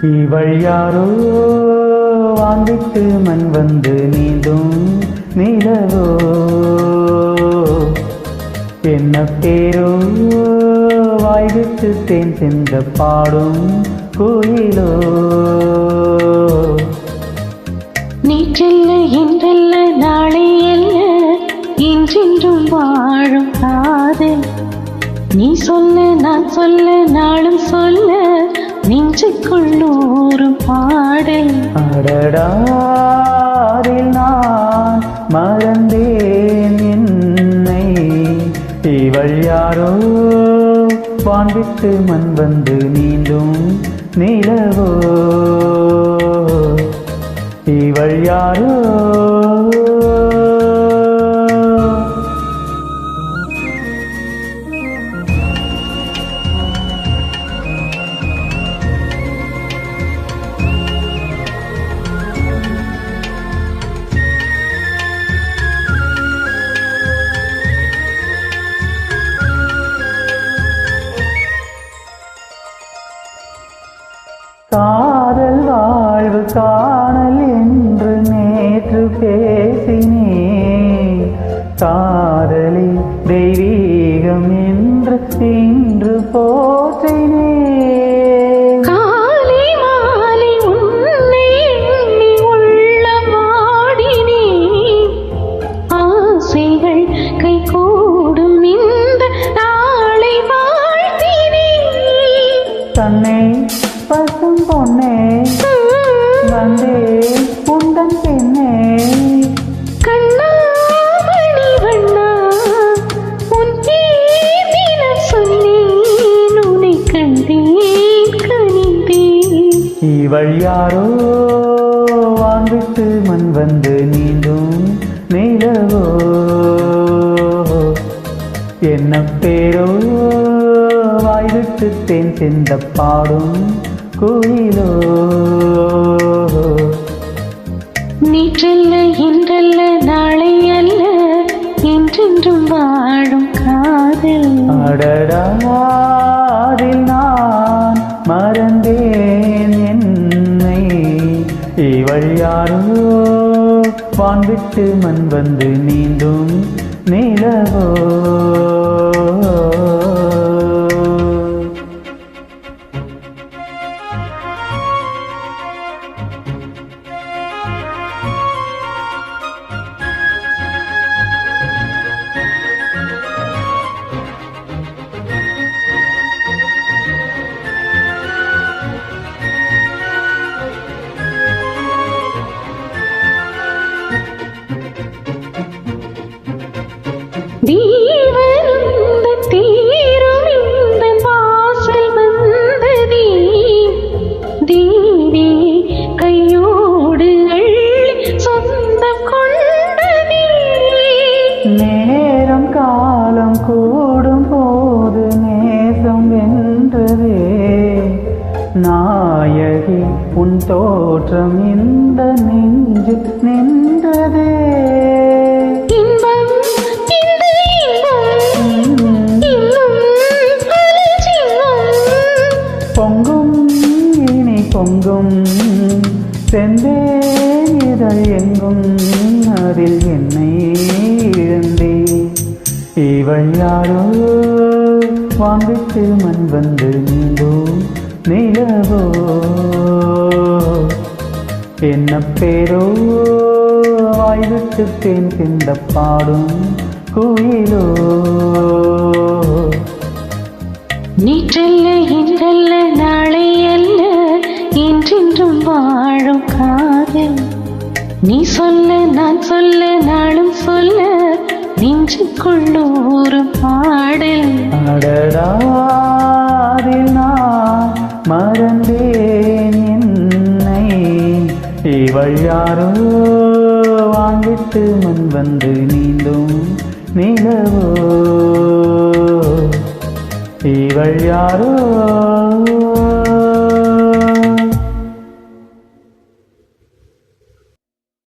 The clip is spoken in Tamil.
இவள் யாரோ வாங்கிட்டு மண் வந்து நீந்தும் நிலவோ, என்ன பேரோ வாய்விட்டு தேன் சென்ற பாடும் கோயிலோ. நீச்சல்ல இன்றல்ல நாளை அல்ல இன்றென்றும் வாழும் காதல். நீ சொல்ல நான் சொல்ல நாளும் சொல்ல நெஞ்சுக்குள்ளூரும் பாடல். அடடாரில் நான் மறந்தேன் என்னை, இவள் யாரோ வான்விட்டு மண் வந்து நீந்தும் நிலவோ, இவள் யாரோ. காதல் வாழ்வு காணல் என்று நேற்று பேசினே, காதலி தெய்வீகம் என்று இன்று போற்றினே. காலை மாலை உன்னை எண்ணி உள்ளம் வாடினே, ஆசைகள் கைகூடும் இந்த நாளை வாழ்த்தினே. தன்னை பசும் பொன்னே வந்தே உந்தன் பெண்ணே, கண்ணாமணி வண்ணா உன் பேரின சொன்னேன், உன்னை கண்டேன் கனிந்தேன். இவள் யாரோ வான்விட்டு மண் வந்து நீந்தும் நிலவோ, என்ன பேரோ வாய்விட்டு தேன் சென்ற பாடும் கோயிலோ. நீற்றல்ல இன்றல்ல நாளை அல்ல இன்றென்றும் வாழும் காதல். அடடாரில் நான் மறந்தேன் என்னை, இவள் யாரோ வான்விட்டு மண் வந்து நீந்தும் நிலவோ. தீவருந்த தீரும் இந்த வாசல் வந்ததே, தீரே கையோடு அள்ளி சொந்தம் கொண்டதே. நேரம் காலம் கூடும் போது நேசம் வென்றதே, நாயகி உன் தோற்றம் இந்த நெஞ்சு நின்றதே. பொங்கும் இனி பொங்கும் செந்தேன் இதழ் எங்கும், அதில் என்னை இழந்தே. இவள் யாரோ வான்விட்டு மண் வந்து நீந்தும் நிலவோ, என்ன பேரோ வாய்விட்டு தேன் சிந்த பாடும் கோயிலோ. நீற்றல்ல இன்றல்ல நாளை அல்ல இன்றென்றும் வாழும் காதல். நீ சொல்ல நான் சொல்ல நாளும் சொல்ல நெஞ்சுக்குள்ளூரும் பாடல். அடடாரில் நான் மறந்தேன் என்னை, இவள் யாரோ வாங்கிட்டு மண் வந்து நீந்தும் நிலவோ, இவள் யாரோ.